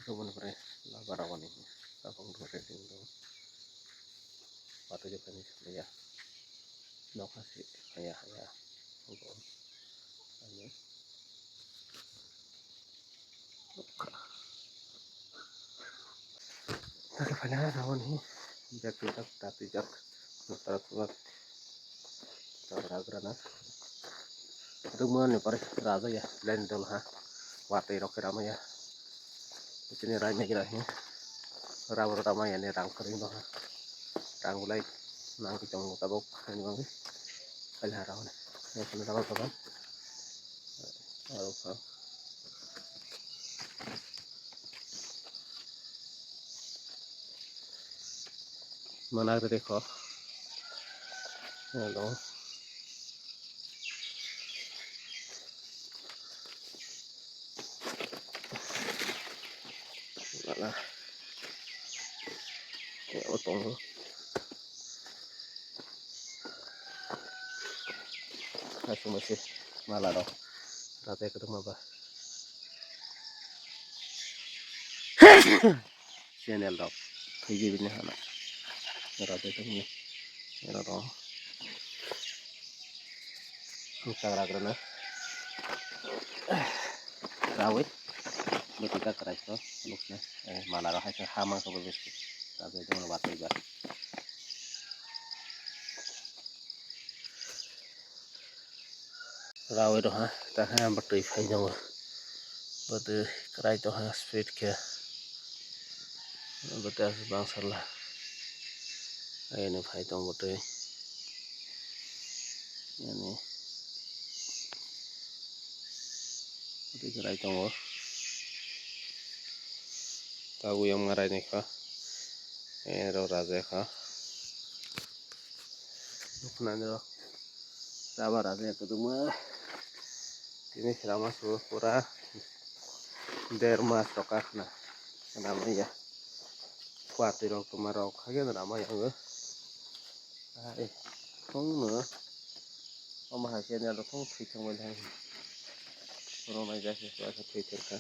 Someone pre la barawani tapong rotating do patu Japanese ya no kasi kaya ogo ano tak pala rawon hi jak tapi jak tarat surat taragrana rumah pare raja ya lendol ha wate rokirama ya ini ranya kira ya rawon rama ya ne rang kering do ha rang ulai nang kitong tabok ini bang kala rawon ya kala rawon kaban arupa mana देखो hello lah ya otong masih malah dong rata ketemu apa channel dong video ini anak rata ketemu ya dong Instagram karena rawit betika keras tuh looknya malah rahasa hama ke bebes rata itu melewat juga rawit tuh ha tak yang berdiri panjang betul keras tuh ha speed ke betul bangsa lah ini panjang betul ini betul keras tuh tahu yang ngarai nih kah raja kah nanti sabar aja ketemu ini selama pura derma sokak nah namanya kuatir waktu marok kayak nama yang không nữa ông mà hasil nhà nó không thịt trong bên đây rồi mày ra sẽ thịt cả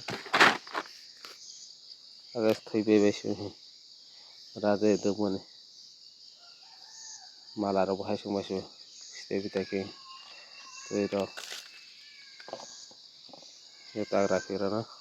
agar thịt bê bê xíu ra đây được mà này mà là đâu hay xuống mà xíu để bị tay kia rồi đó người ta ra kia đó